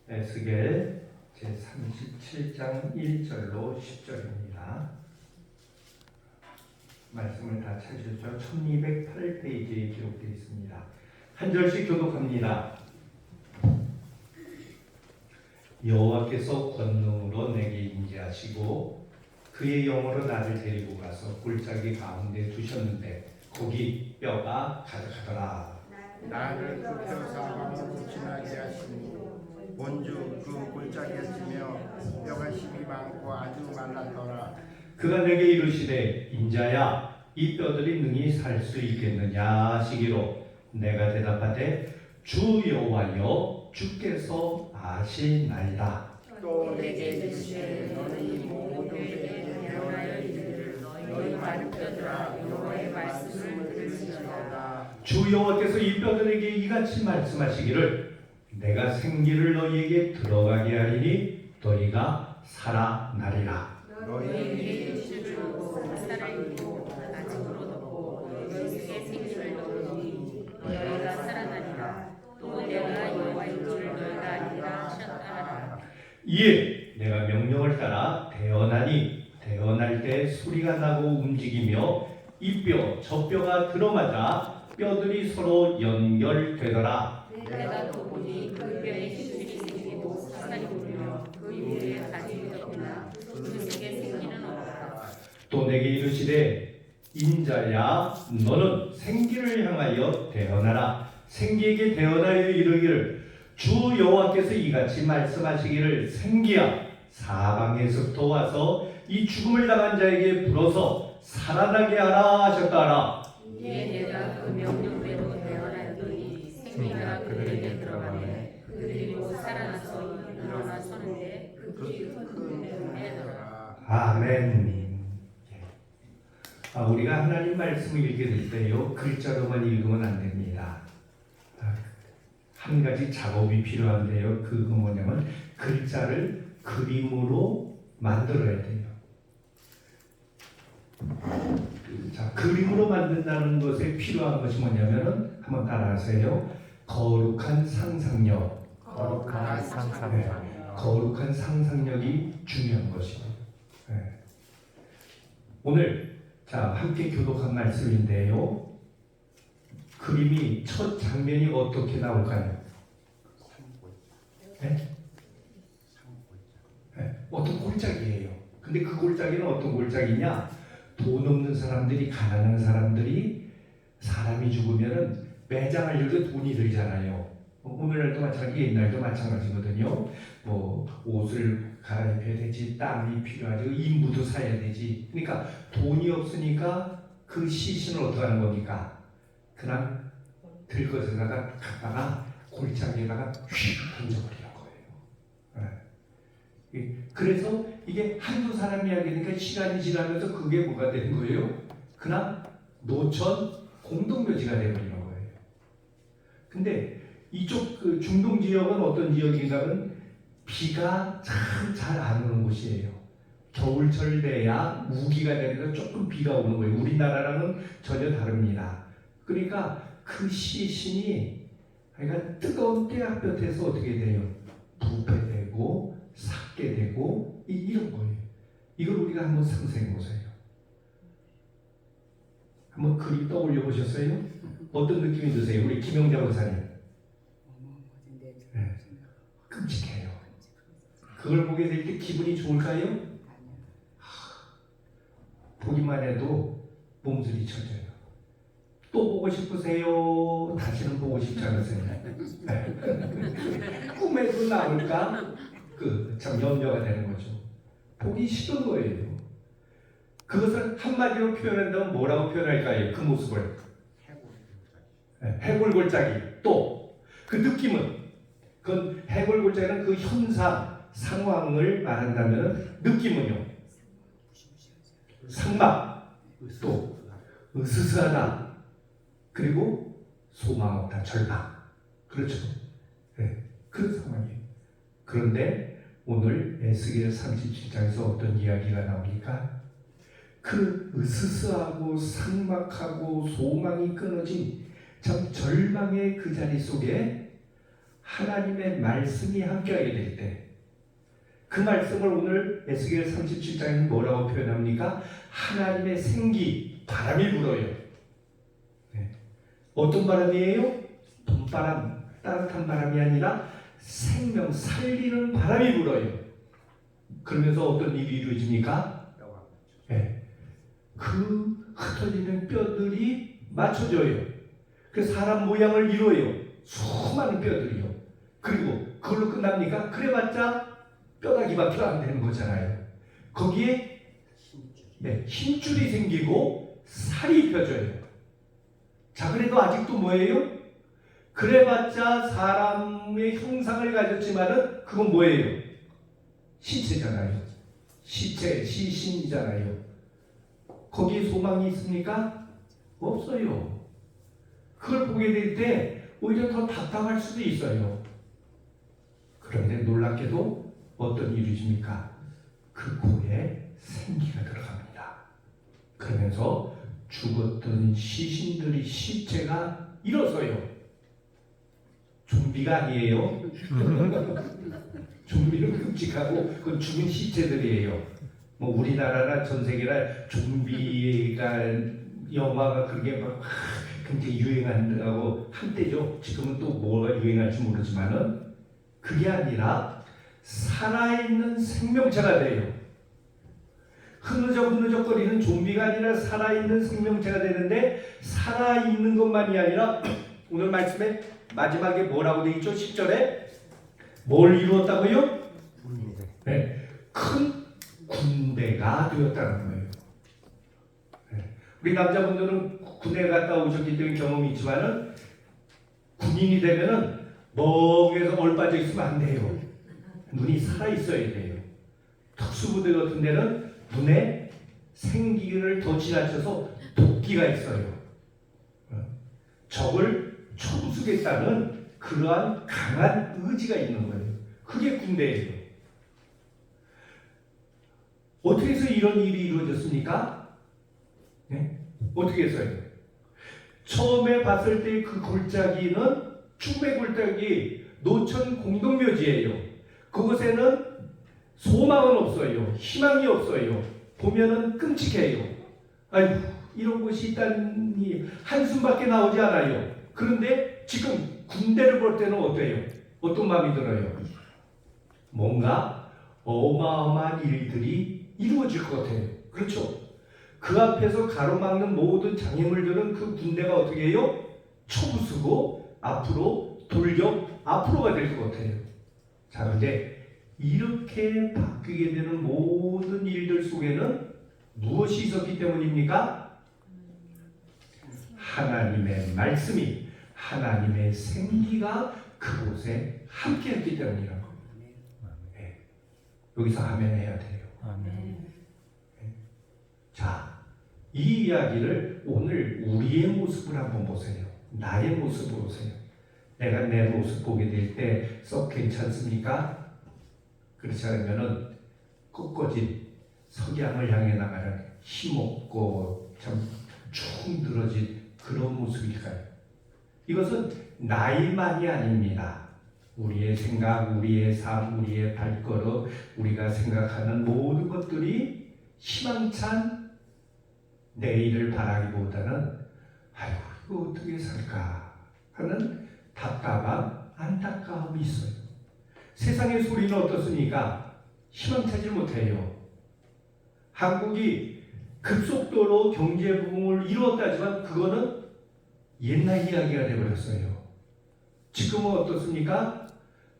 에스겔 제37장 1절로 10절입니다. 말씀을 다 찾으셨죠? 1208페이지에 기록되어 있습니다. 한 절씩 교독합니다. 여호와께서 권능으로 내게 임재하시고 그의 영으로 나를 데리고 가서 골짜기 가운데 두셨는데 거기 뼈가 가득하더라. 나를 굽혀 사방으로 지나게 하시니 본주 그 골짜기였으며 뼈가 힘이 많고 아주 말랐더라. 그가 내게 이르시되 인자야 이 뼈들이 능히 살 수 있겠느냐 하시기로 내가 대답하되 주 여호와여 주께서 아시나이다. 또 내게 이르시되 너는 이 모든 뼈에 대하여 이르기를 너희 많은 뼈들아 여호와의 말씀을 들을지어다. 주 여호와께서 이 뼈들에게 이같이 말씀하시기를 내가 생기를 너희에게 들어가게 하리니 너희가 살아나리라. 너희에게 주고 살아있고 아직으로 덮고 너희에게 생기를 넣으니 너희가 살아나리라. 또 내가 여호와인 줄 너희가 알리라 하셨다. 이에 내가 명령을 따라 대언하니 대언할 때 소리가 나고 움직이며 이 뼈 저 뼈가 들어맞아 뼈들이 서로 연결되더라. 내가 또 보니 그 뼈에 힘줄이 생기고 살이 울며 그 위에 가죽이 덮으나 그 속에 생기는 없다. 또 내게 이르시되 인자야 너는 생기를 향하여 대언하라. 생기에게 대언하여 이르기를 주 여호와께서 이같이 말씀하시기를 생기야 사방에서부터 와서 이 죽음을 당한 자에게 불어서 살아나게 하라 하셨다라. 이에 내가 그 명령대로 대언하였더니 생기가 그들에게 들어가매 그들이 곧 살아나서 일어나 서는데 그들이 큰 때문에 더라. 아멘. 우리가 하나님 말씀을 읽게 될 때요 글자로만 읽으면 안 됩니다. 한 가지 작업이 필요한데요. 그거 뭐냐면 글자를 그림으로 만들어야 돼요. 자, 그림으로 만든다는 것에 필요한 것이 뭐냐면은 한번 따라하세요. 거룩한 상상력. 거룩한 상상력. 거룩한 상상력이 중요한 것이에요. 네. 오늘 자 함께 교독한 말씀인데요. 그림이 첫 장면이 어떻게 나올까요? 네? 네. 어떤 골짜기예요. 근데 그 골짜기는 어떤 골짜기냐? 돈 없는 사람들이 가난한 사람들이 사람이 죽으면은 매장을 열도 돈이 들잖아요. 오늘날도 마찬가지, 옛날도 마찬가지거든요. 뭐 옷을 갈아입혀야 되지, 땅이 필요하지, 인부도 사야 되지. 그러니까 돈이 없으니까 그 시신을 어떻게 하는 겁니까? 그냥 들것에다가 갖다가 골짜기에다가 휙 던져버리는 거예요. 네. 그래서 이게 한두 사람 이야기니까 시간이 지나면서 그게 뭐가 되는 거예요? 그냥 노천 공동묘지가 되어버리는 거예요. 근데 이쪽 그 중동 지역은 어떤 지역인가 하면 비가 참 잘 안 오는 곳이에요. 겨울철 돼야 우기가 되면서 조금 비가 오는 거예요. 우리나라랑은 전혀 다릅니다. 그러니까 그 시신이 그러니까 뜨거운 때앗볕에서 어떻게 돼요? 부패되고 삭게 되고 이런 거예요. 이걸 우리가 한번 상상해 보세요. 한번 그림 떠올려 보셨어요? 어떤 느낌이 드세요? 우리 김영자 목사님. 네. 끔찍해요. 그걸 보게 될 때 기분이 좋을까요? 보기만 해도 몸살이 쳐져요. 또 보고 싶으세요? 다시는 보고 싶지 않으세요? 네. 꿈에도 나올까? 참 염려가 되는 거죠. 보기 싫은 거예요. 그것을 한마디로 표현한다면 뭐라고 표현할까요? 그 모습을 해골골짜기. 또 그 느낌은 그 해골골짜기는 그 현상 상황을 말한다면 느낌은요 상막, 또 으스스하다, 그리고 소망 없다, 절망. 그렇죠. 네, 그런 상황이에요. 그런데 오늘 에스겔 37장에서 어떤 이야기가 나오니까 그 으스스하고 상막하고 소망이 끊어진 참 절망의 그 자리 속에 하나님의 말씀이 함께하게 될 때, 그 말씀을 오늘 에스겔 37장에는 뭐라고 표현합니까? 하나님의 생기, 바람이 불어요. 네. 어떤 바람이에요? 봄바람, 따뜻한 바람이 아니라 생명, 살리는 바람이 불어요. 그러면서 어떤 일이 이루어집니까? 네. 그 흩어지는 뼈들이 맞춰져요. 그 사람 모양을 이루어요. 수많은 뼈들이요. 그리고 그걸로 끝납니까? 그래봤자 뼈다귀밖에 안 되는 거잖아요. 거기에 힘줄이 생기고 살이 펴져요. 자, 그래도 아직도 뭐예요? 그래봤자 사람의 형상을 가졌지만은 그건 뭐예요? 시체잖아요. 시체, 시신이잖아요. 거기에 소망이 있습니까? 없어요. 그걸 보게 될 때 오히려 더 답답할 수도 있어요. 그런데 놀랍게도 어떤 일이 있습니까? 그 코에 생기가 들어갑니다. 그러면서 죽었던 시신들이 시체가 일어서요. 좀비가 아니에요. 좀비는 끔찍하고 그건 죽은 시체들이에요. 뭐 우리나라나 전 세계나 좀비가 영화가 그게 막 굉장히 유행한다고 한때죠. 지금은 또 뭐가 유행할지 모르지만은 그게 아니라 살아있는 생명체가 돼요. 흐느적거리는 좀비가 아니라 살아있는 생명체가 되는데, 살아있는 것만이 아니라 오늘 말씀에 마지막에 뭐라고 되어 있죠? 10절에 뭘 이루었다고요? 네, 큰 군대가 되었다는 거예요. 네. 우리 남자분들은 군대 갔다 오셨기 때문에 경험이 있지만은 군인이 되면은 멍해서 얼빠져 있으면 안 돼요. 눈이 살아 있어야 돼요. 특수부대 같은 데는 눈에 생기를 더 지나쳐서 도끼가 있어요. 적을 쳐부수겠다는 그러한 강한 의지가 있는 거예요. 그게 군대예요. 어떻게 해서 이런 일이 이루어졌습니까? 네? 어떻게 해서요? 처음에 봤을 때 그 골짜기는 충배 골짜기 노천 공동묘지예요. 그곳에는 소망은 없어요. 희망이 없어요. 보면은 끔찍해요. 아이고, 이런 곳이 있다니 한숨밖에 나오지 않아요. 그런데 지금 군대를 볼 때는 어때요? 어떤 마음이 들어요? 뭔가 어마어마한 일들이 이루어질 것 같아요. 그렇죠? 그 앞에서 가로막는 모든 장애물들은 그 군대가 어떻게 해요? 쳐부수고 앞으로 돌격 앞으로가 될 것 같아요. 자, 그런데 이렇게 바뀌게 되는 모든 일들 속에는 무엇이 있었기 때문입니까? 하나님의 말씀이, 하나님의 생기가 그곳에 함께했기 때문이라고. 네. 여기서 아멘 해야 돼요. 아멘. 자, 이 이야기를 오늘 우리의 모습을 한번 보세요. 나의 모습을 보세요. 내가 내 모습 보게 될 때 썩 괜찮습니까? 그렇지 않으면은 꺾어진 석양을 향해 나가는 힘없고 참 축 늘어진 그런 모습일까요? 이것은 나이만이 아닙니다. 우리의 생각, 우리의 삶, 우리의 발걸음, 우리가 생각하는 모든 것들이 희망찬 내일을 바라기보다는 아이고 이거 어떻게 살까 하는 답답함, 안타까움이 있어요. 세상의 소리는 어떻습니까? 희망차지 못해요. 한국이 급속도로 경제 부흥을 이루었다지만 그거는 옛날 이야기가 되어버렸어요. 지금은 어떻습니까?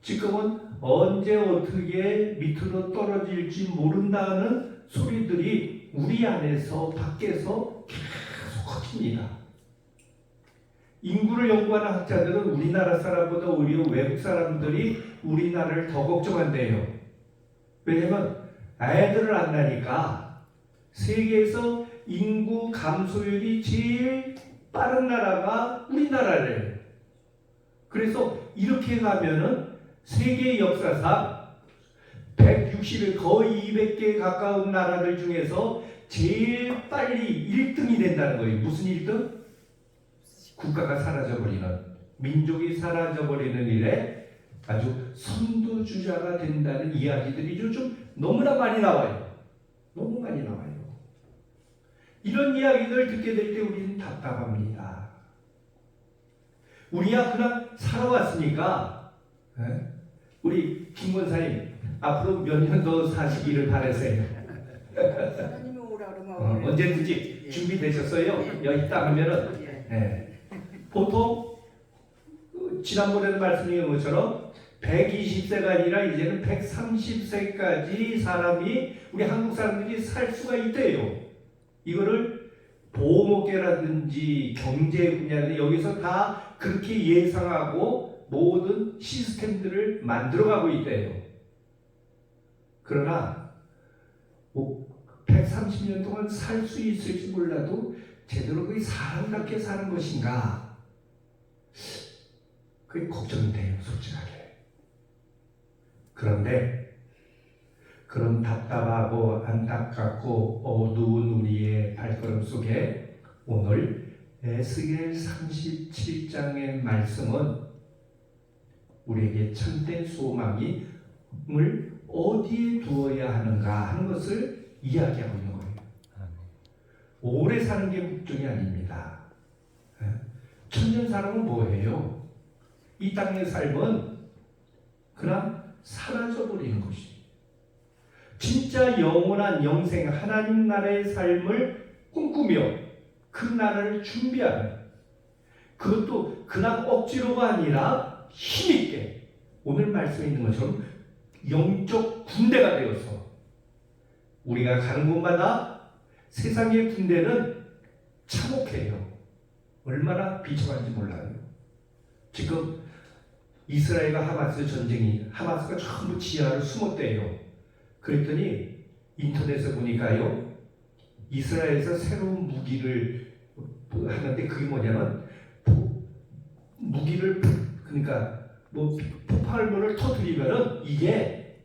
지금은 언제 어떻게 밑으로 떨어질지 모른다는 소리들이 우리 안에서 밖에서 계속 커집니다. 인구를 연구하는 학자들은 우리나라 사람보다 오히려 외국 사람들이 우리나라를 더 걱정한대요. 왜냐면 애들을 안 낳으니까 세계에서 인구 감소율이 제일 빠른 나라가 우리나라래요. 그래서 이렇게 가면은 세계 역사상 160일 거의 200개 가까운 나라들 중에서 제일 빨리 1등이 된다는 거예요. 무슨 1등? 국가가 사라져버리는, 민족이 사라져버리는 일에 아주 선두주자가 된다는 이야기들이 요즘 너무나 많이 나와요. 너무 많이 나와요. 이런 이야기들 듣게 될 때 우리는 답답합니다. 우리야 그냥 살아왔으니까, 우리 김 권사님 앞으로 몇 년 더 사시기를 바라세요. 하나님이 오라 그러면 언제든지 준비되셨어요? 여기 있다 하면은 보통 지난번에도 말씀드린 것처럼 120세가 아니라 이제는 130세까지 사람이 우리 한국 사람들이 살 수가 있대요. 이거를 보호목계라든지 경제 분야들 여기서 다 그렇게 예상하고 모든 시스템들을 만들어가고 있대요. 그러나 130년 동안 살 수 있을지 몰라도 제대로 그 사람답게 사는 것인가, 그게 걱정이 돼요, 솔직하게. 그런데 그런 답답하고 안타깝고 어두운 우리의 발걸음 속에 오늘 에스겔 37장의 말씀은 우리에게 참된 소망을 어디에 두어야 하는가 하는 것을 이야기하고 있는 거예요. 오래 사는 게 목적이 아닙니다. 천년 사람은 뭐예요? 이 땅의 삶은 그냥 사라져버리는 것이에요. 진짜 영원한 영생 하나님 나라의 삶을 꿈꾸며 그 나라를 준비하는, 그것도 그냥 억지로가 아니라 힘있게 오늘 말씀에 있는 것처럼 영적 군대가 되어서 우리가 가는 곳마다 세상의 군대는 참혹해요. 얼마나 비참한지 몰라요. 지금 이스라엘과 하마스 전쟁이, 하마스가 전부 지하로 숨었대요. 그랬더니 인터넷에 보니까요, 이스라엘에서 새로운 무기를 하는데 그게 뭐냐면 무기를, 그러니까 뭐 폭발물을 터뜨리면은 이게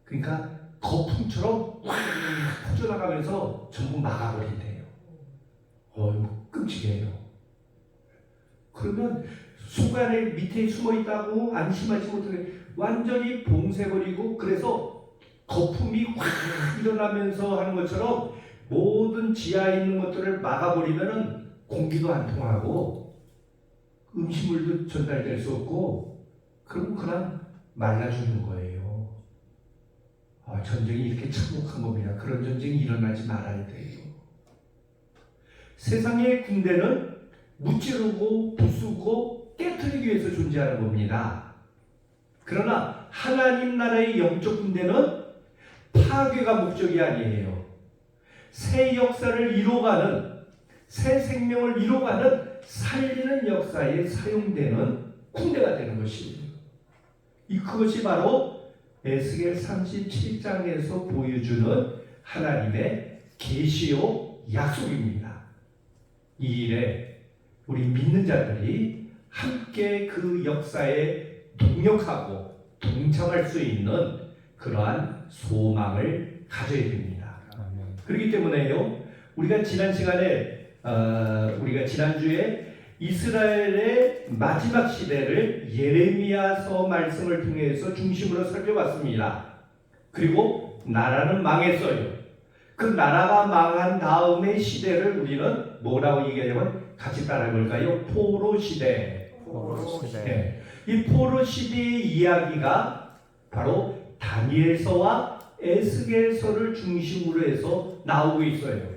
그러니까 거품처럼 확 퍼져나가면서 전부 막아버린대요. 끔찍해요. 그러면 순간에 밑에 숨어 있다고 안심하지 못하게 완전히 봉쇄버리고, 그래서 거품이 확 일어나면서 하는 것처럼 모든 지하에 있는 것들을 막아버리면은 공기도 안 통하고 음식물도 전달될 수 없고, 그럼 그냥 말라 죽는 거예요. 전쟁이 이렇게 참혹한 겁니다. 그런 전쟁이 일어나지 말아야 돼요. 세상의 군대는 무찌르고 부수고 깨트리기 위해서 존재하는 겁니다. 그러나 하나님 나라의 영적 군대는 파괴가 목적이 아니에요. 새 역사를 이뤄가는, 새 생명을 이뤄가는 살리는 역사에 사용되는 군대가 되는 것이에요. 그것이 바로 에스겔 37장에서 보여주는 하나님의 계시요 약속입니다. 이 일에 우리 믿는 자들이 함께 그 역사에 동역하고 동참할 수 있는 그러한 소망을 가져야 됩니다. 그렇기 때문에요, 우리가 지난 시간에 우리가 지난주에 이스라엘의 마지막 시대를 예레미야서 말씀을 통해서 중심으로 살펴봤습니다. 그리고 나라는 망했어요. 그 나라가 망한 다음의 시대를 우리는 뭐라고 얘기하냐면, 같이 따라해볼까요? 포로 시대. 네. 이 포로 시대의 이야기가 바로 다니엘서와 에스겔서를 중심으로 해서 나오고 있어요.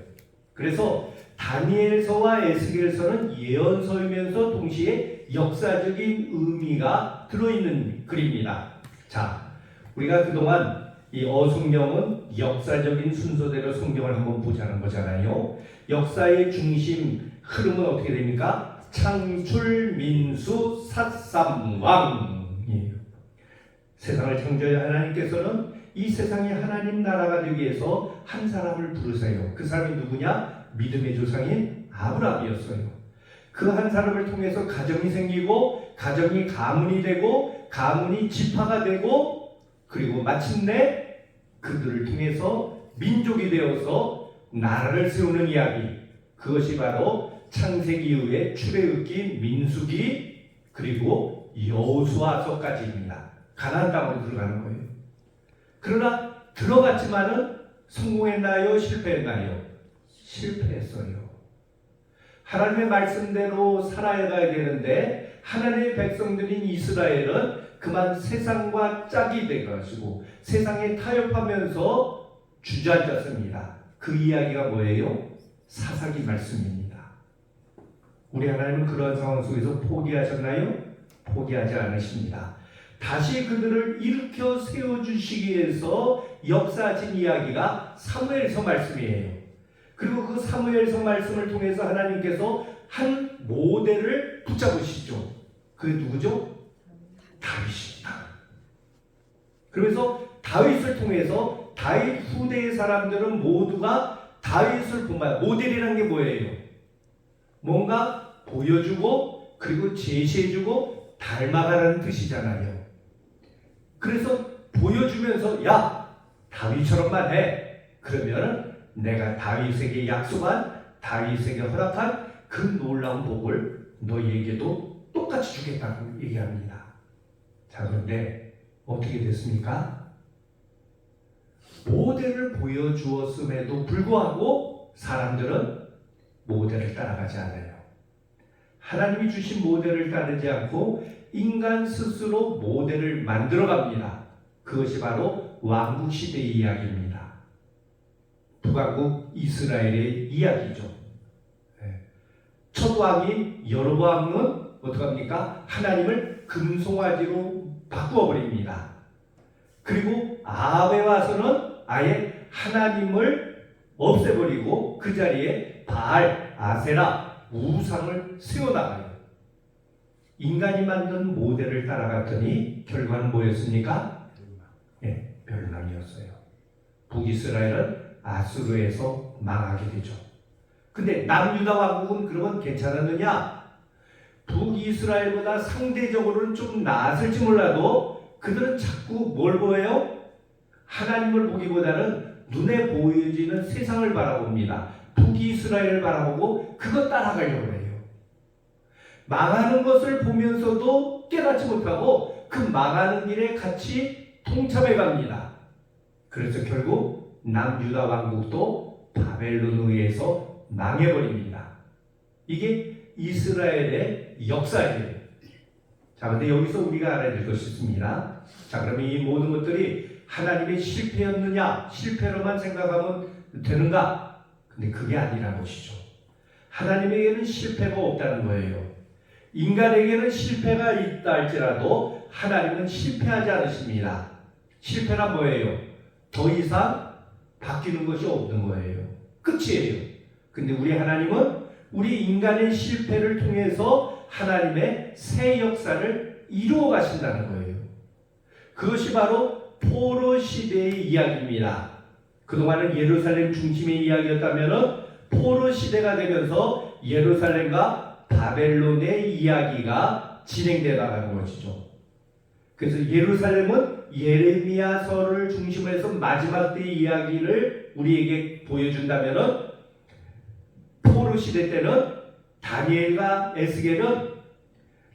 그래서 다니엘서와 에스겔서는 예언서이면서 동시에 역사적인 의미가 들어있는 글입니다. 자, 우리가 그동안 이 어성경은 역사적인 순서대로 성경을 한번 보자는 거잖아요. 역사의 중심 흐름은 어떻게 됩니까? 창출, 민수, 삿삼왕. 세상을 창조한 하나님께서는 이 세상이 하나님 나라가 되기 위해서 한 사람을 부르세요. 그 사람이 누구냐? 믿음의 조상인 아브라함이었어요. 그 한 사람을 통해서 가정이 생기고, 가정이 가문이 되고, 가문이 지파가 되고, 그리고 마침내 그들을 통해서 민족이 되어서 나라를 세우는 이야기, 그것이 바로 창세기 이후에 출애굽기, 민수기, 그리고 여호수아서까지입니다. 가나안 땅으로 들어가는 거예요. 그러나 들어갔지만은 성공했나요? 실패했나요? 실패했어요. 하나님의 말씀대로 살아가야 되는데 하나님의 백성들인 이스라엘은 그만 세상과 짝이 돼가지고 세상에 타협하면서 주저앉았습니다. 그 이야기가 뭐예요? 사사기 말씀입니다. 우리 하나님은 그런 상황 속에서 포기하셨나요? 포기하지 않으십니다. 다시 그들을 일으켜 세워주시기 위해서 역사하신 이야기가 사무엘서 말씀이에요. 그리고 그 사무엘서 말씀을 통해서 하나님께서 한 모델을 붙잡으시죠. 그게 누구죠? 다윗입니다. 그래서 다윗을 통해서 다윗 후대의 사람들은 모두가 다윗을 본받아요. 모델이라는 게 뭐예요? 뭔가 보여주고 그리고 제시해주고 닮아가라는 뜻이잖아요. 그래서 보여주면서 야 다윗처럼만 해. 그러면 내가 다윗에게 약속한 다윗에게 허락한 그 놀라운 복을 너희에게도 똑같이 주겠다고 얘기합니다. 자, 그런데 어떻게 됐습니까? 모델을 보여주었음에도 불구하고 사람들은 모델을 따라가지 않아요. 하나님이 주신 모델을 따르지 않고 인간 스스로 모델을 만들어갑니다. 그것이 바로 왕국시대의 이야기입니다. 북왕국 이스라엘의 이야기죠. 첫 왕인 여로보암은 어떡합니까? 하나님을 금송아지로 바꾸어버립니다. 그리고 아합에 와서는 아예 하나님을 없애버리고 그 자리에 바알, 아세라, 우상을 세워나가요. 인간이 만든 모델을 따라갔더니 결과는 뭐였습니까? 멸망이었어요. 북이스라엘은 아수르에서 망하게 되죠. 근데 남유다 왕국은 그러면 괜찮았느냐? 북이스라엘보다 상대적으로는 좀 나았을지 몰라도 그들은 자꾸 뭘 보여요? 하나님을 보기보다는 눈에 보여지는 세상을 바라봅니다. 북이스라엘을 바라보고 그것 따라가려고 해요. 망하는 것을 보면서도 깨닫지 못하고 그 망하는 길에 같이 동참해 갑니다. 그래서 결국 남유다 왕국도 바벨론에 의해서 망해버립니다. 이게 이스라엘의 역사예요. 자, 근데 여기서 우리가 알아야 될 것이 있습니다. 자, 그러면 이 모든 것들이 하나님의 실패였느냐? 실패로만 생각하면 되는가? 근데 그게 아니라는 것이죠. 하나님에게는 실패가 없다는 거예요. 인간에게는 실패가 있다 할지라도 하나님은 실패하지 않으십니다. 실패란 뭐예요? 더 이상 바뀌는 것이 없는 거예요. 끝이에요. 근데 우리 하나님은 우리 인간의 실패를 통해서 하나님의 새 역사를 이루어 가신다는 거예요. 그것이 바로 포로 시대의 이야기입니다. 그동안은 예루살렘 중심의 이야기였다면 포로 시대가 되면서 예루살렘과 바벨론의 이야기가 진행되어 나가는 것이죠. 그래서 예루살렘은 예레미야서를 중심으로 해서 마지막 때의 이야기를 우리에게 보여준다면 포로 시대 때는 다니엘과 에스겔은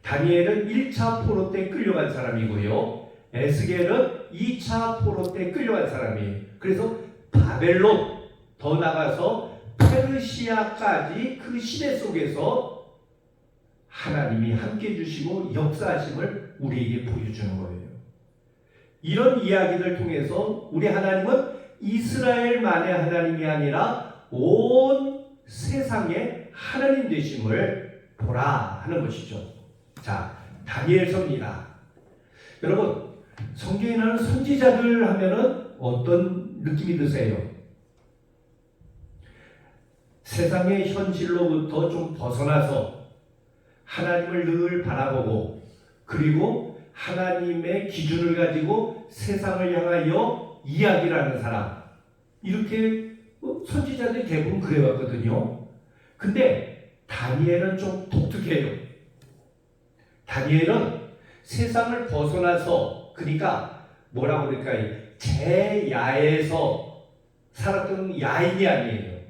다니엘은 1차 포로 때 끌려간 사람이고요. 에스겔은 2차 포로 때 끌려간 사람이에요. 그래서 바벨론 더 나가서 페르시아까지 그 시대 속에서 하나님이 함께 해주시고 역사하심을 우리에게 보여주는 거예요. 이런 이야기를 통해서 우리 하나님은 이스라엘만의 하나님이 아니라 온 세상의 하나님 되심을 보라 하는 것이죠. 자, 다니엘서입니다. 여러분, 성경에 나오는 선지자들 하면은 어떤 느낌이 드세요? 세상의 현실로부터 좀 벗어나서 하나님을 늘 바라보고 그리고 하나님의 기준을 가지고 세상을 향하여 이야기를 하는 사람, 이렇게 선지자들이 대부분 그래왔거든요. 근데 다니엘은 좀 독특해요. 다니엘은 세상을 벗어나서, 그러니까 뭐라고 그럴까요? 제야에서 살았던 야인이 아니에요.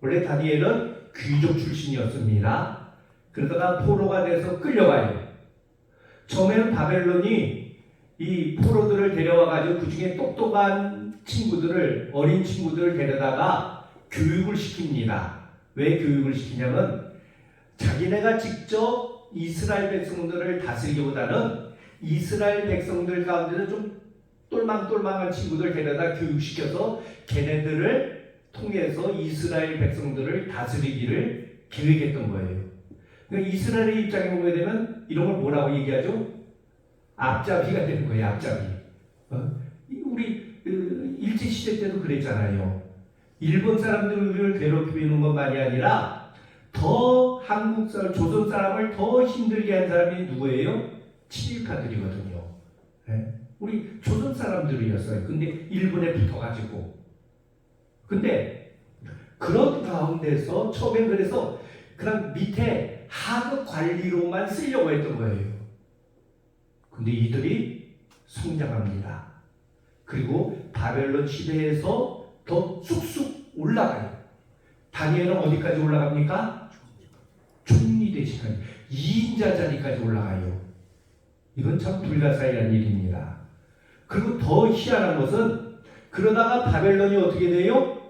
원래 다니엘은 귀족 출신이었습니다. 그러다가 포로가 돼서 끌려가요. 처음에는 바벨론이 이 포로들을 데려와가지고 그 중에 똑똑한 친구들을, 어린 친구들을 데려다가 교육을 시킵니다. 왜 교육을 시키냐면 자기네가 직접 이스라엘 백성들을 다스리기보다는 이스라엘 백성들 가운데는 좀 똘망똘망한 친구들 데려다 교육시켜서 걔네들을 통해서 이스라엘 백성들을 다스리기를 계획했던 거예요. 그러니까 이스라엘의 입장에 보게 되면 이런 걸 뭐라고 얘기하죠? 앞잡이가 되는 거예요. 앞잡이. 우리 일제시대 때도 그랬잖아요. 일본 사람들을 괴롭히는 것만이 아니라 더 한국 사람, 조선 사람을 더 힘들게 한 사람이 누구예요? 친일파들이거든요. 네? 우리 조선 사람들이었어요. 근데 일본에 붙어가지고. 근데 그런 가운데서 처음에 그래서 그냥 밑에 하급 관리로만 쓰려고 했던 거예요. 근데 이들이 성장합니다. 그리고 바벨론 시대에서 더 쑥쑥 올라가요. 다니엘은 어디까지 올라갑니까? 총리 대신까지 2인자 자리까지 올라가요. 이건 참 불가사의한 일입니다. 그리고 더 희한한 것은 그러다가 바벨론이 어떻게 돼요?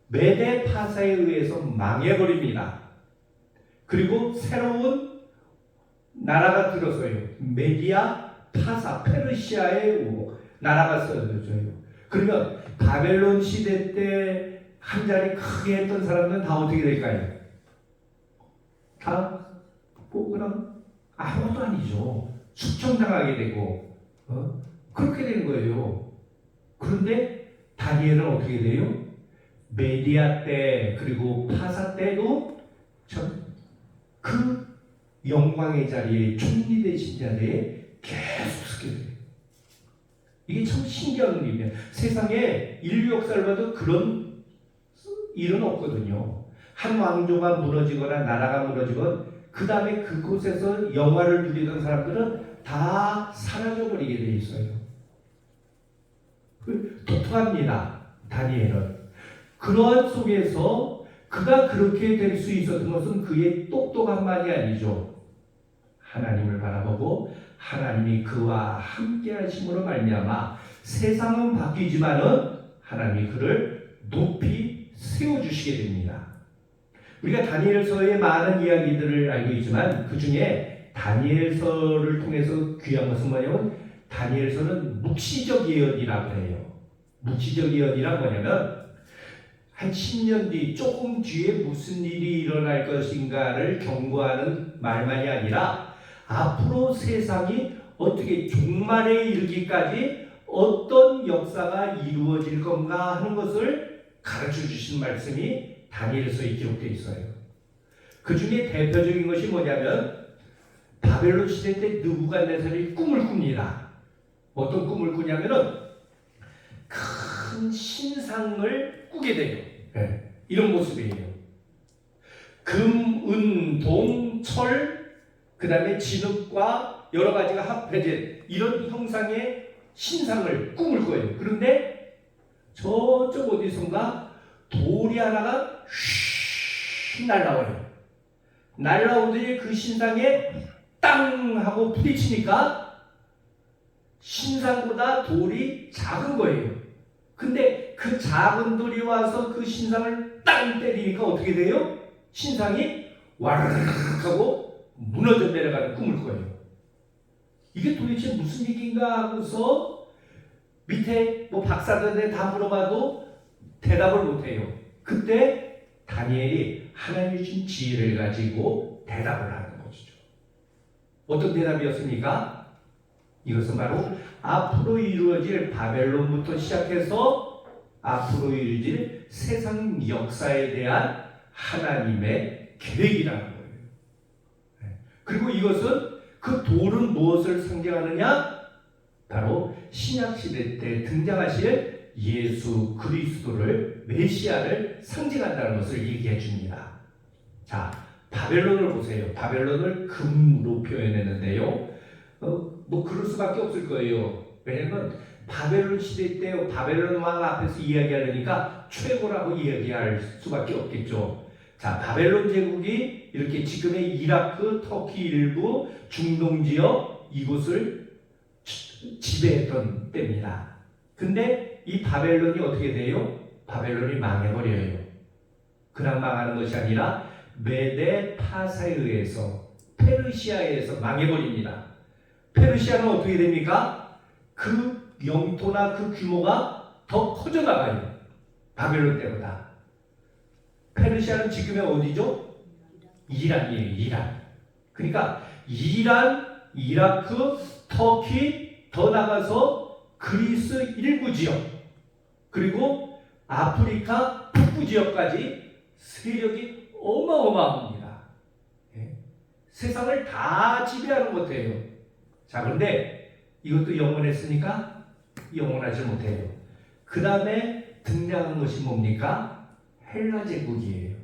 메데 파사에 의해서 망해버립니다. 그리고 새로운 나라가 들어서요. 메디아 파사, 페르시아의 나라가 세워져요. 그러면 바벨론 시대 때 한 자리 크게 했던 사람들은 다 어떻게 될까요? 다 그럼 아무것도 아니죠. 숙청당하게 되고 그렇게 되는 거예요. 그런데 다니엘은 어떻게 돼요? 메디아 때 그리고 파사 때도 참 그 영광의 자리에 총리 되신 자리에 계속 서게 돼요. 이게 참 신기한 일이에요. 세상에 인류 역사를 봐도 그런 일은 없거든요. 한 왕조가 무너지거나 나라가 무너지건 그 다음에 그곳에서 영화를 누리던 사람들은 다 사라져버리게 돼 있어요. 독특합니다. 다니엘은. 그러한 속에서 그가 그렇게 될 수 있었던 것은 그의 똑똑함만이 아니죠. 하나님을 바라보고 하나님이 그와 함께 하심으로 말미암아 세상은 바뀌지만은 하나님이 그를 높이 세워주시게 됩니다. 우리가 다니엘서의 많은 이야기들을 알고 있지만 그 중에 다니엘서를 통해서 귀한 것은 뭐냐면 다니엘서는 묵시적 예언이라고 해요. 묵시적 예언이란 뭐냐면 한 10년 뒤, 조금 뒤에 무슨 일이 일어날 것인가를 경고하는 말만이 아니라 앞으로 세상이 어떻게 종말에 이르기까지 어떤 역사가 이루어질 건가 하는 것을 가르쳐 주신 말씀이 다니엘서에 기록되어 있어요. 그 중에 대표적인 것이 뭐냐면 바벨론 시대 때 느부갓네살이 꿈을 꿉니다. 어떤 꿈을 꾸냐면은 큰 신상을 꾸게 돼요. 네. 이런 모습이에요. 금, 은, 동, 철, 그 다음에 진흙과 여러 가지가 합해진 이런 형상의 신상을 꿈을 꿔요. 그런데 저쪽 어디선가 돌이 하나가 휘 날라와요. 날라오더니 그 신상에 땅 하고 부딪히니까 신상보다 돌이 작은 거예요. 근데 그 작은 돌이 와서 그 신상을 땅 때리니까 어떻게 돼요? 신상이 와르르 하고 무너져 내려가는 꿈을 꿔요. 이게 도대체 무슨 얘기인가 하고서 밑에 뭐 박사들한테 다 물어봐도 대답을 못해요. 그때 다니엘이 하나님이 주신 지혜를 가지고 대답을 하는 것이죠. 어떤 대답이었습니까? 이것은 바로 앞으로 이루어질 바벨론부터 시작해서 앞으로 이루어질 세상 역사에 대한 하나님의 계획이라는 거예요. 그리고 이것은 그 돌은 무엇을 상징하느냐? 바로 신약시대 때 등장하실 예수 그리스도를 메시아를 상징한다는 것을 얘기해 줍니다. 자, 바벨론을 보세요. 바벨론을 금으로 표현했는데요. 뭐 그럴 수밖에 없을 거예요. 왜냐면 바벨론 시대 때 바벨론 왕 앞에서 이야기하려니까 최고라고 이야기할 수밖에 없겠죠. 자, 바벨론 제국이 이렇게 지금의 이라크, 터키 일부, 중동 지역, 이곳을 지배했던 때입니다. 근데 이 바벨론이 어떻게 돼요? 바벨론이 망해버려요. 그냥 망하는 것이 아니라 메데 파사에 의해서 페르시아에 의해서 망해버립니다. 페르시아는 어떻게 됩니까? 그 영토나 그 규모가 더 커져나가요. 바벨론 때보다. 페르시아는 지금의 어디죠? 이란이에요. 이란. 그러니까 이란, 이라크, 터키, 더 나가서 그리스 일부 지역, 그리고 아프리카 북부 지역까지 세력이 어마어마합니다. 예. 세상을 다 지배하는 것 같아요. 자, 그런데 이것도 영원했으니까 영원하지 못해요. 그 다음에 등장한 것이 뭡니까? 헬라 제국이에요.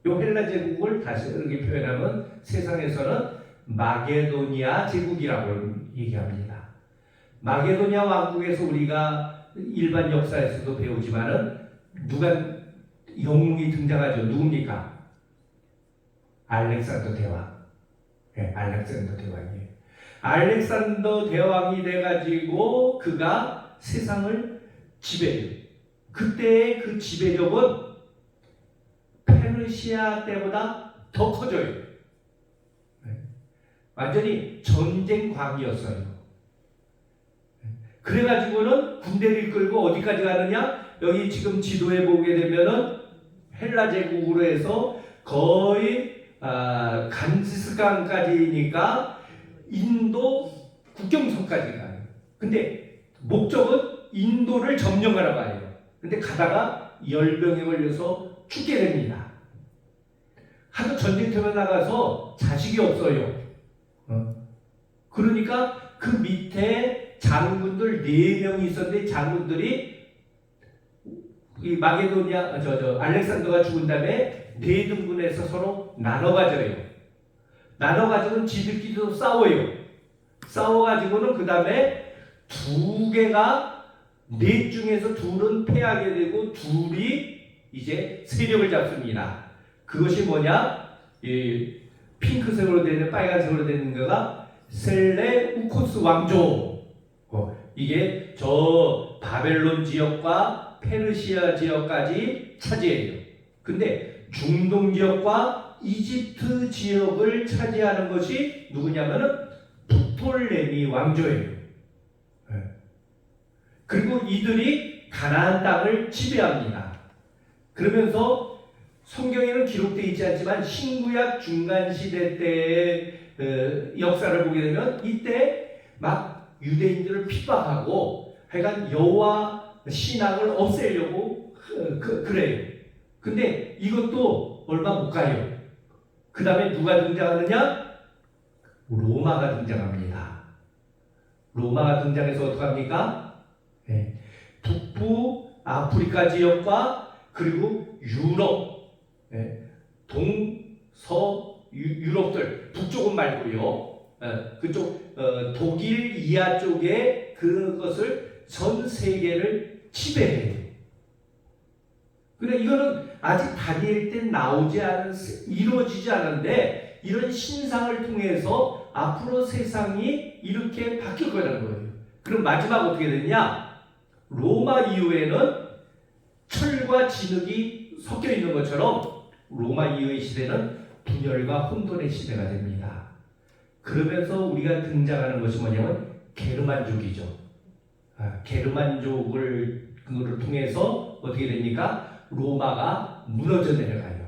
이 헬라 제국을 다시 이렇게 표현하면 세상에서는 마게도니아 제국이라고 얘기합니다. 마게도니아 왕국에서 우리가 일반 역사에서도 배우지만은 누가 영웅이 등장하죠. 누굽니까? 알렉산더 대왕. 네, 알렉산더 대왕이에요. 알렉산더 대왕이 돼가지고 그가 세상을 지배해요. 그때의 그 지배력은 페르시아 때보다 더 커져요. 네. 완전히 전쟁광이었어요. 그래가지고는 군대를 이끌고 어디까지 가느냐? 여기 지금 지도에 보게 되면은 헬라 제국으로 해서 거의 간지스강까지니까 인도 국경선까지 가요. 근데 목적은 인도를 점령하러 가요. 근데 가다가 열병에 걸려서 죽게 됩니다. 하도 전쟁터에 나가서 자식이 없어요. 그러니까 그 밑에 장군들 4명이 있었는데 장군들이 이 마게도니아 알렉산더가 죽은 다음에 4등분해서 서로 나눠가져요. 나눠가지고는 지들끼리도 싸워요. 싸워가지고는 그 다음에 2개가 4 중에서 2는 패하게 되고 2이 이제 세력을 잡습니다. 그것이 뭐냐? 이 핑크색으로 되는 빨간색으로 되는 거가 셀레우코스 왕조. 이게 저 바벨론 지역과 페르시아 지역까지 차지해요. 근데 중동 지역과 이집트 지역을 차지하는 것이 누구냐면은 프톨레미 왕조예요. 그리고 이들이 가나안 땅을 지배합니다. 그러면서 성경에는 기록되어 있지 않지만 신구약 중간시대 때의 역사를 보게 되면 이때 막 유대인들을 핍박하고 하여간 여호와 신앙을 없애려고 그래요. 근데 이것도 얼마 못 가요. 그 다음에 누가 등장하느냐? 로마가 등장합니다. 로마가 등장해서 어떡합니까? 네. 북부 아프리카 지역과 그리고 유럽, 네. 동서 유럽들, 북쪽은 말고요. 그쪽 독일 이하 쪽에 그것을 전 세계를 지배해요. 근데 이거는 아직 다니엘 때 이루어지지 않은데 이런 신상을 통해서 앞으로 세상이 이렇게 바뀔 거라는 거예요. 그럼 마지막 어떻게 되냐? 로마 이후에는 철과 진흙이 섞여 있는 것처럼 로마 이후의 시대는 분열과 혼돈의 시대가 됩니다. 그러면서 우리가 등장하는 것이 뭐냐면 게르만족이죠. 게르만족을 통해서 어떻게 됩니까? 로마가 무너져 내려가요.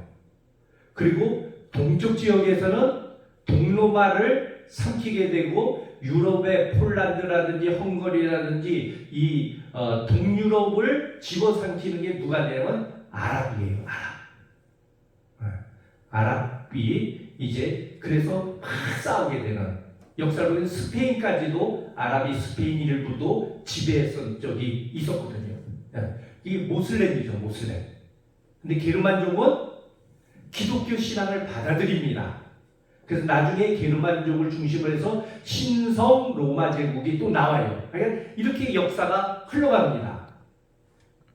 그리고 동쪽 지역에서는 동로마를 삼키게 되고 유럽의 폴란드라든지 헝가리라든지 이 동유럽을 집어삼키는 게 누가 되냐면 아랍이에요. 아랍이 이제 그래서 막 싸우게 되는 역사를 보면 스페인까지도 아랍이 스페인 일부도 지배했던 적이 있었거든요. 이게 모슬렘이죠, 모슬렘. 근데 게르만족은 기독교 신앙을 받아들입니다. 그래서 나중에 게르만족을 중심으로 해서 신성 로마 제국이 또 나와요. 그러니까 이렇게 역사가 흘러갑니다.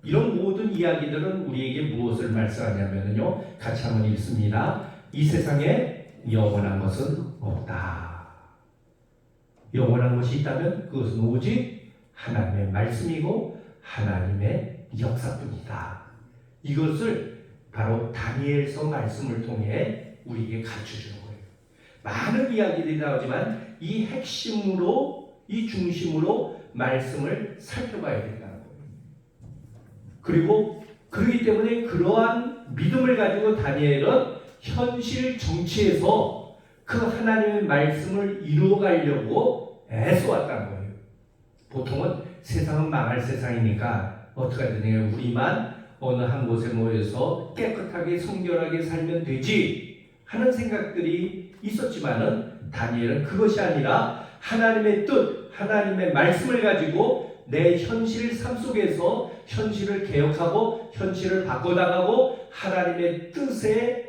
이런 모든 이야기들은 우리에게 무엇을 말씀하냐면요. 같이 한번 읽습니다. 이 세상에 영원한 것은 없다. 영원한 것이 있다면 그것은 오직 하나님의 말씀이고 하나님의 역사뿐이다. 이것을 바로 다니엘서 말씀을 통해 우리에게 가르쳐주는 거예요. 많은 이야기들이 나오지만 이 핵심으로, 이 중심으로 말씀을 살펴봐야 된다는 거예요. 그리고 그렇기 때문에 그러한 믿음을 가지고 다니엘은 현실 정치에서 그 하나님의 말씀을 이루어가려고 애써왔다는 거예요. 보통은 세상은 망할 세상이니까 어떻게 하느냐, 우리만 어느 한 곳에 모여서 깨끗하게 성결하게 살면 되지 하는 생각들이 있었지만은 다니엘은 그것이 아니라 하나님의 뜻, 하나님의 말씀을 가지고 내 현실 삶 속에서 현실을 개혁하고 현실을 바꿔나가고 하나님의 뜻에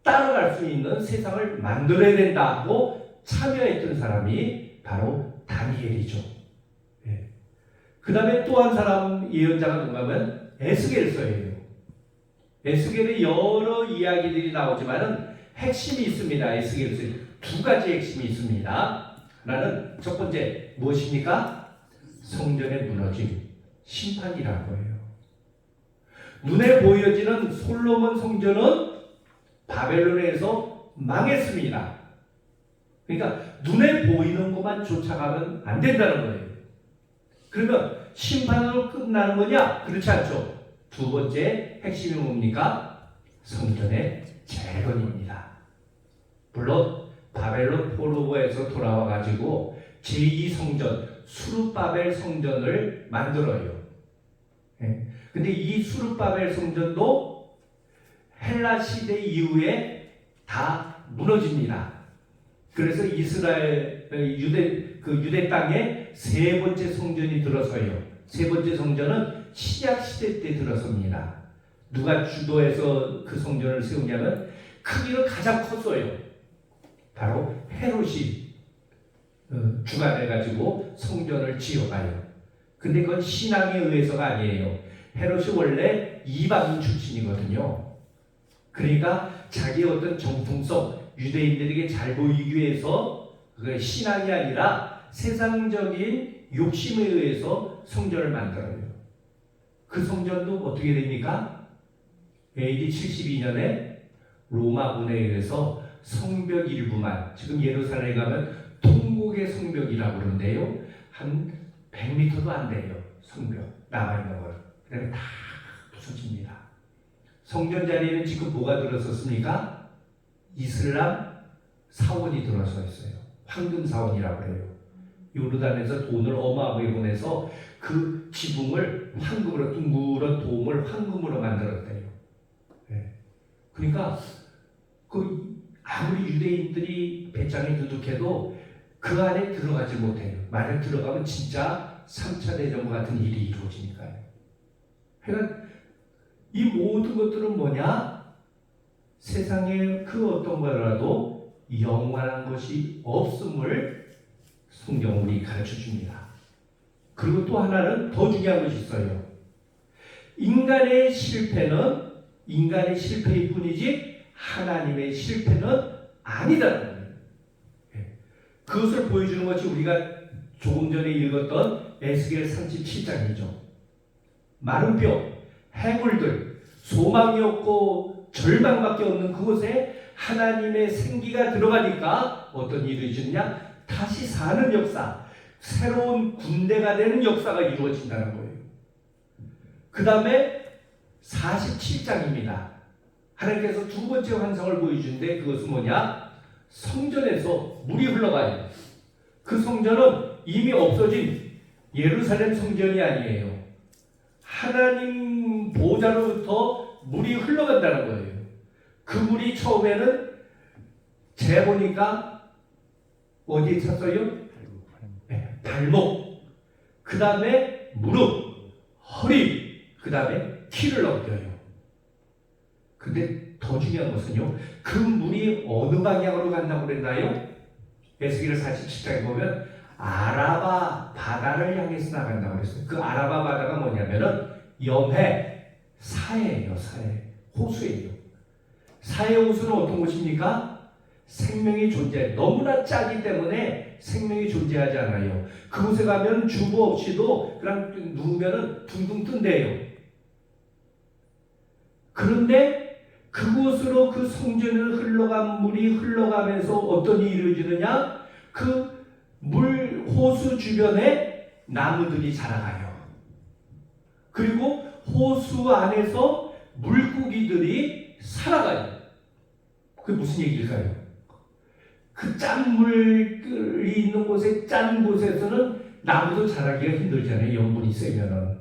따라갈 수 있는 세상을 만들어야 된다고 참여했던 사람이 바로 다니엘이죠. 예. 그 다음에 또 한 사람 예언자가 누가 하면 에스겔서예요. 에스겔의 여러 이야기들이 나오지만은 핵심이 있습니다. 에스겔서에 두 가지 핵심이 있습니다. 하나는 첫 번째 무엇입니까? 성전의 무너짐, 심판이라는 거예요. 눈에 보여지는 솔로몬 성전은 바벨론에서 망했습니다. 그러니까 눈에 보이는 것만 쫓아가면 안 된다는 거예요. 그러면 심판으로 끝나는 거냐? 그렇지 않죠. 두 번째 핵심이 뭡니까? 성전의 재건입니다. 물론 바벨론 포로에서 돌아와 가지고 제2성전 수르바벨 성전을 만들어요. 근데 이 수르바벨 성전도 헬라 시대 이후에 다 무너집니다. 그래서 이스라엘 유대 땅에 세 번째 성전이 들어서요. 세 번째 성전은 신약 시대 때 들어섭니다. 누가 주도해서 그 성전을 세우냐면 크기로 가장 컸어요. 바로 헤롯이 주관해가지고 성전을 지어가요. 근데 그건 신앙에 의해서가 아니에요. 헤롯이 원래 이방인 출신이거든요. 그러니까 자기의 어떤 정통성, 유대인들에게 잘 보이기 위해서 그게 신앙이 아니라 세상적인 욕심에 의해서 성전을 만들어요. 그 성전도 어떻게 됩니까? AD 72년에 로마군에 의해서 성벽 일부만, 지금 예루살렘에 가면 통곡의 성벽이라고 그러는데요. 한 100m도 안 돼요. 성벽 남아있는 걸. 그다음에 다 부서집니다. 성전 자리에는 지금 뭐가 들어섰습니까? 이슬람 사원이 들어서 있어요. 황금 사원이라고 그래요. 요르단에서 돈을 어마어마하게 보내서 그 지붕을 황금으로, 둥그런 돔을 황금으로 만들었대요. 네. 그러니까 아무리 유대인들이 배짱이 두둑해도 그 안에 들어가지 못해요. 만약 들어가면 진짜 3차 대전과 같은 일이 이루어지니까요. 그러니까 이 모든 것들은 뭐냐? 세상에 그 어떤 거라도 영원한 것이 없음을 성경은 우리 가르쳐 줍니다. 그리고 또 하나는 더 중요한 것이 있어요. 인간의 실패는 인간의 실패일 뿐이지 하나님의 실패는 아니다는 거예요. 그것을 보여주는 것이 우리가 조금 전에 읽었던 에스겔 37장이죠. 마른 뼈, 해물들, 소망이 없고 절망밖에 없는 그곳에 하나님의 생기가 들어가니까 어떤 일이 있느냐? 다시 사는 역사, 새로운 군대가 되는 역사가 이루어진다는 거예요. 그 다음에 47장입니다. 하나님께서 두 번째 환상을 보여주는데 그것은 뭐냐? 성전에서 물이 흘러가요. 그 성전은 이미 없어진 예루살렘 성전이 아니에요. 하나님 보좌로부터 물이 흘러간다는 거예요. 그 물이 처음에는 재보니까 어디에 찼어요? 발목, 그 다음에 무릎, 허리, 그 다음에 키를 넘겨요. 근데 더 중요한 것은요, 그 물이 어느 방향으로 간다고 그랬나요? 에스겔 47장에 보면 아라바 바다를 향해서 나간다고 그랬어요. 그 아라바 바다가 뭐냐면은 염해, 사해예요. 사해, 호수예요. 사해 호수는 어떤 곳입니까? 생명의 존재, 너무나 짜기 때문에 생명이 존재하지 않아요. 그곳에 가면 주부 없이도 그냥 누우면 둥둥 뜬대요. 그런데 그곳으로 그 성전을 흘러간 물이 흘러가면서 어떤 일이 이루어지느냐? 그 물 호수 주변에 나무들이 자라가요. 그리고 호수 안에서 물고기들이 살아가요. 그게 무슨 얘기일까요? 그 짠물이 있는 곳에 짠 곳에서는 나무도 자라기가 힘들잖아요. 염분이 세면은.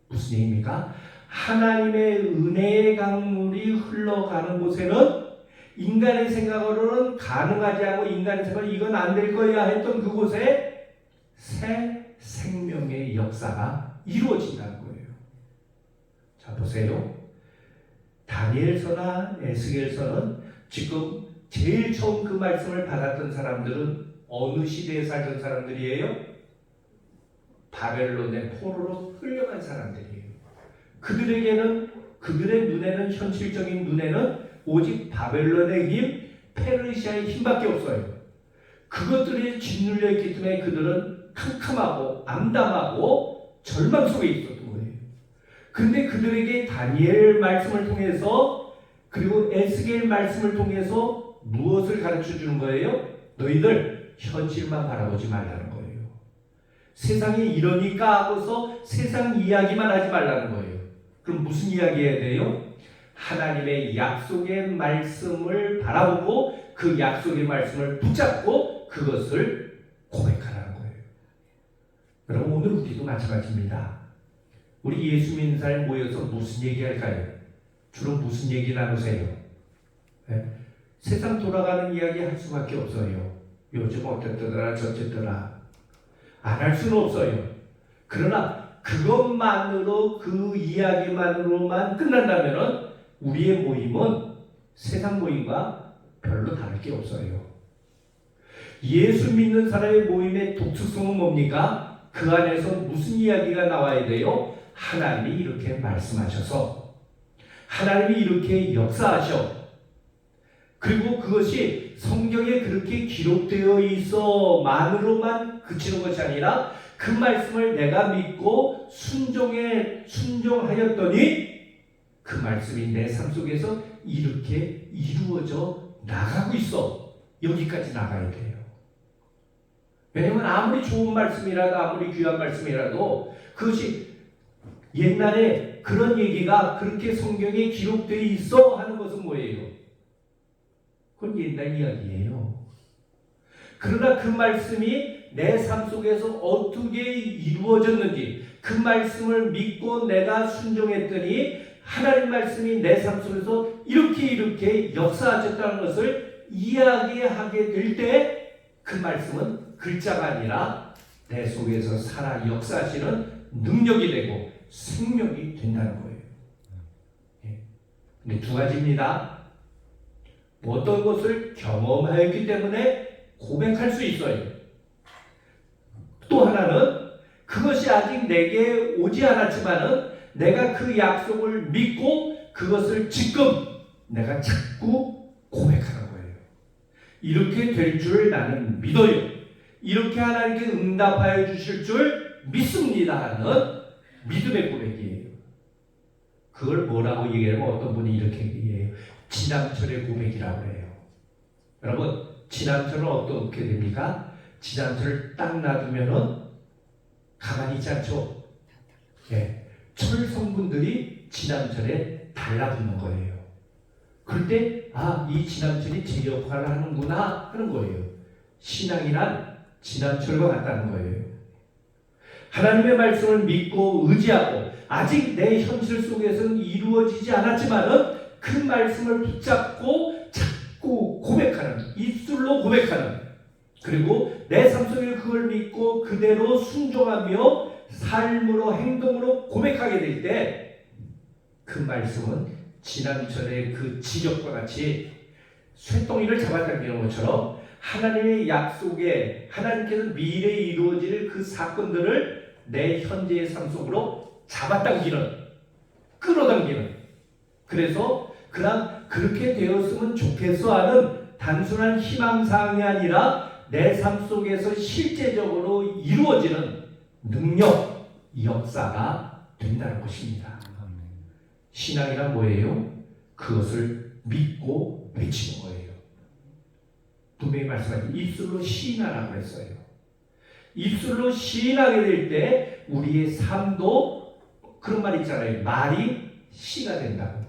무슨 얘기입니까? 하나님의 은혜의 강물이 흘러가는 곳에는 인간의 생각으로는 가능하지 않고 인간의 생각으로 이건 안 될 거야 했던 그곳에 새 생명의 역사가 이루어진다는 거예요. 자, 보세요. 다니엘서나 에스겔서는 지금 제일 처음 그 말씀을 받았던 사람들은 어느 시대에 살던 사람들이에요? 바벨론의 포로로 끌려간 사람들이에요. 그들에게는, 그들의 눈에는, 현실적인 눈에는 오직 바벨론의 힘, 페르시아의 힘밖에 없어요. 그것들이 짓눌려 있기 때문에 그들은 캄캄하고 암담하고 절망 속에 있었던 거예요. 그런데 그들에게 다니엘 말씀을 통해서 그리고 에스겔 말씀을 통해서 무엇을 가르쳐 주는 거예요? 너희들 현실만 바라보지 말라는 거예요. 세상이 이러니까 하고서 세상 이야기만 하지 말라는 거예요. 그럼 무슨 이야기 해야 돼요? 하나님의 약속의 말씀을 바라보고 그 약속의 말씀을 붙잡고 그것을 고백하라는 거예요. 여러분, 오늘 우리도 마찬가지입니다. 우리 예수 믿는 사람이 모여서 무슨 얘기할까요? 주로 무슨 얘기 나누세요? 네? 세상 돌아가는 이야기 할 수밖에 없어요. 요즘 어땠더라 저쨌더라 안 할 수는 없어요. 그러나 그것만으로, 그 이야기만으로만 끝난다면은 우리의 모임은 세상 모임과 별로 다를 게 없어요. 예수 믿는 사람의 모임의 독특성은 뭡니까? 그 안에서 무슨 이야기가 나와야 돼요? 하나님이 이렇게 말씀하셔서, 하나님이 이렇게 역사하셔. 그리고 그것이 성경에 그렇게 기록되어 있어만으로만 그치는 것이 아니라 그 말씀을 내가 믿고 순종하였더니 그 말씀이 내 삶 속에서 이렇게 이루어져 나가고 있어. 여기까지 나가야 돼요. 왜냐하면 아무리 좋은 말씀이라도 아무리 귀한 말씀이라도 그것이 옛날에 그런 얘기가 그렇게 성경에 기록되어 있어 하는 것은 뭐예요? 그건 옛날 이야기예요. 그러나 그 말씀이 내 삶 속에서 어떻게 이루어졌는지, 그 말씀을 믿고 내가 순종했더니 하나님 말씀이 내 삶 속에서 이렇게 역사하셨다는 것을 이야기하게 될 때 그 말씀은 글자가 아니라 내 속에서 살아 역사하시는 능력이 되고 생명이 된다는 거예요. 근데 두 가지입니다. 어떤 것을 경험하였기 때문에 고백할 수 있어요. 또 하나는 그것이 아직 내게 오지 않았지만은 내가 그 약속을 믿고 그것을 지금 내가 자꾸 고백하는 거예요. 이렇게 될 줄 나는 믿어요. 이렇게 하나님께 응답하여 주실 줄 믿습니다 하는 믿음의 고백이에요. 그걸 뭐라고 얘기하면 어떤 분이 이렇게 얘기해요. 지남철의 고백이라고 해요. 여러분, 지남철은 어떻게 됩니까? 지남철을 딱 놔두면은 가만히 있지 않죠. 예. 철 성분들이 지남철에 달라붙는 거예요. 그럴 때, 아, 이 지남철이 제 역할을 하는구나 하는 거예요. 신앙이란 지남철과 같다는 거예요. 하나님의 말씀을 믿고 의지하고 아직 내 현실 속에서는 이루어지지 않았지만은 그 말씀을 붙잡고 자꾸 고백하는, 입술로 고백하는, 그리고 내 삶 속에 그걸 믿고 그대로 순종하며 삶으로 행동으로 고백하게 될 때 그 말씀은 지남철의 그 지적과 같이 쇠덩이를 잡아당기는 것처럼 하나님의 약속에 하나님께서 미래에 이루어질 그 사건들을 내 현재의 삶 속으로 잡아당기는, 끌어당기는, 그래서 그냥 그렇게 되었으면 좋겠어 하는 단순한 희망사항이 아니라 내 삶 속에서 실제적으로 이루어지는 능력, 역사가 된다는 것입니다. 신앙이란 뭐예요? 그것을 믿고 외치는 거예요. 분명히 말씀하신 입술로 시인하라고 했어요. 입술로 시인하게 될 때 우리의 삶도 그런 말 있잖아요. 말이 시가 된다고.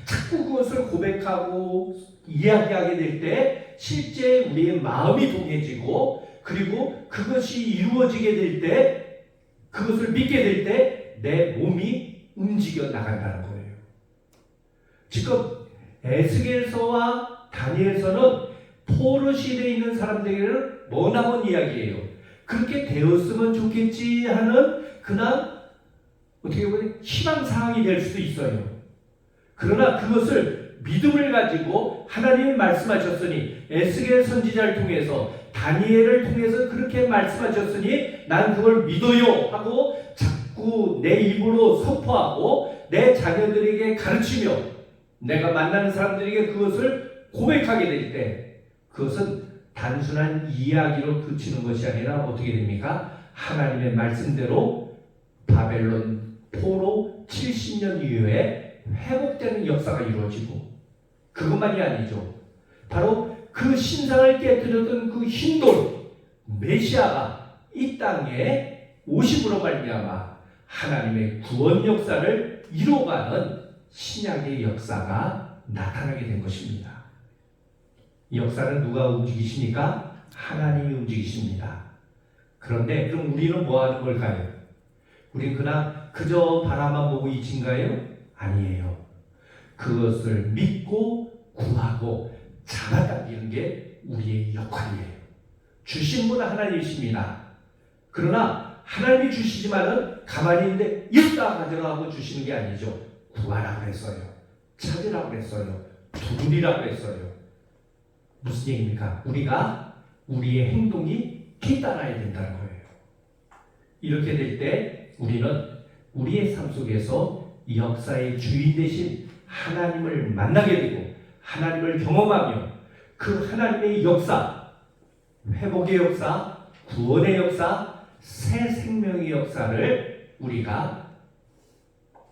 자꾸 그것을 고백하고 이야기하게 될 때 실제 우리의 마음이 동해지고 그리고 그것이 이루어지게 될 때 그것을 믿게 될 때 내 몸이 움직여 나간다는 거예요. 지금 에스겔서와 다니엘서는 포로 시대에 있는 사람들에게는 머나먼 이야기예요. 그렇게 되었으면 좋겠지 하는 그냥 어떻게 보면 희망사항이 될 수도 있어요. 그러나 그것을 믿음을 가지고 하나님이 말씀하셨으니 에스겔 선지자를 통해서 다니엘을 통해서 그렇게 말씀하셨으니 난 그걸 믿어요 하고 자꾸 내 입으로 선포하고 내 자녀들에게 가르치며 내가 만나는 사람들에게 그것을 고백하게 될 때 그것은 단순한 이야기로 그치는 것이 아니라 어떻게 됩니까? 하나님의 말씀대로 바벨론 포로 70년 이후에 회복되는 역사가 이루어지고 그것만이 아니죠. 바로 그 신상을 깨뜨렸던 그 흰돌 메시아가 이 땅에 오심으로 말미암아 하나님의 구원 역사를 이루어가는 신약의 역사가 나타나게 된 것입니다. 이 역사는 누가 움직이십니까? 하나님이 움직이십니다. 그런데 그럼 우리는 뭐 하는 걸까요? 우리는 그냥 그저 바라만 보고 있는가요? 아니에요. 그것을 믿고 구하고 잡아당기는 게 우리의 역할이에요. 주신 분은 하나님이십니다. 그러나 하나님이 주시지만은 가만히 있는데 있다 가져라 하고 주시는 게 아니죠. 구하라고 했어요. 찾으라고 했어요. 두드리라고 했어요. 무슨 얘기입니까? 우리가 우리의 행동이 뒤따라야 된다는 거예요. 이렇게 될 때 우리는 우리의 삶 속에서 역사의 주인 되신 하나님을 만나게 되고 하나님을 경험하며 그 하나님의 역사, 회복의 역사, 구원의 역사, 새 생명의 역사를 우리가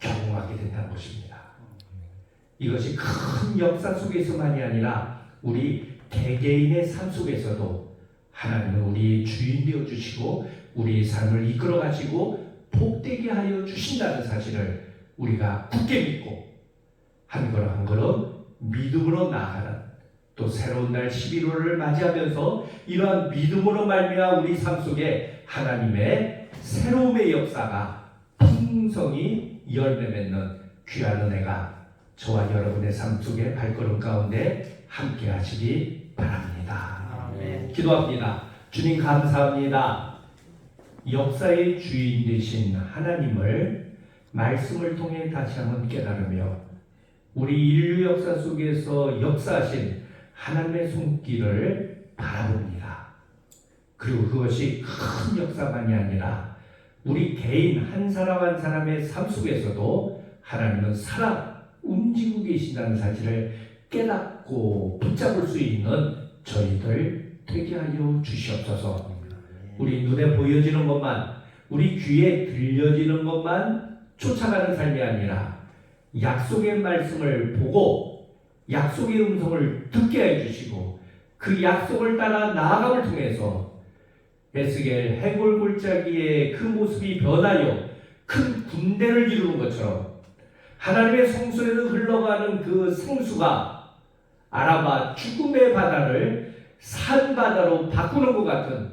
경험하게 된다는 것입니다. 이것이 큰 역사 속에서만이 아니라 우리 개개인의 삶 속에서도 하나님은 우리의 주인 되어 주시고 우리의 삶을 이끌어 가시고 복되게 하여 주신다는 사실을 우리가 굳게 믿고 한 걸음 한 걸음 믿음으로 나아가는 또 새로운 날 11월을 맞이하면서 이러한 믿음으로 말미암아 우리 삶 속에 하나님의 새로움의 역사가 풍성히 열매 맺는 귀한 은혜가 저와 여러분의 삶 속에 발걸음 가운데 함께 하시기 바랍니다. 아멘. 기도합니다. 주님 감사합니다. 역사의 주인 되신 하나님을 말씀을 통해 다시 한번 깨달으며 우리 인류 역사 속에서 역사하신 하나님의 손길을 바라봅니다. 그리고 그것이 큰 역사만이 아니라 우리 개인 한 사람 한 사람의 삶 속에서도 하나님은 살아 움직이고 계신다는 사실을 깨닫고 붙잡을 수 있는 저희들 되게 하여 주시옵소서. 우리 눈에 보여지는 것만, 우리 귀에 들려지는 것만 쫓아가는 삶이 아니라 약속의 말씀을 보고 약속의 음성을 듣게 해주시고 그 약속을 따라 나아감을 통해서 에스겔 해골 골짜기의 그 모습이 변하여 큰 군대를 이루는 것처럼 하나님의 성소에서 흘러가는 그 생수가 아라바 죽음의 바다를 산바다로 바꾸는 것 같은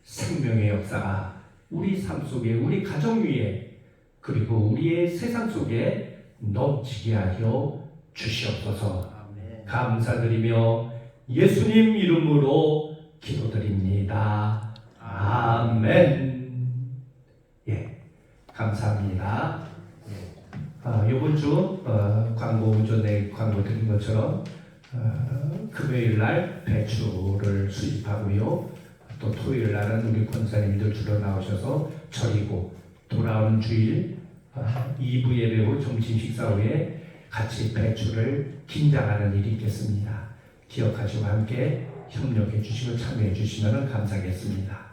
생명의 역사가 우리 삶 속에 우리 가정 위에 그리고 우리의 세상 속에 넘치게 하여 주시옵소서. 감사드리며 예수님 이름으로 기도드립니다. 아멘. 예, 감사합니다. 이번 주 광고 전에 광고 드린 것처럼 금요일 날 배추를 수입하고요. 또 토요일 날은 우리 권사님들 주로 나오셔서 절이고 돌아오는 주일 2부 예배 후 점심 식사 후에 같이 배추를 김장하는 일이 있겠습니다. 기억하시고 함께 협력해 주시고 참여해 주시면 감사하겠습니다.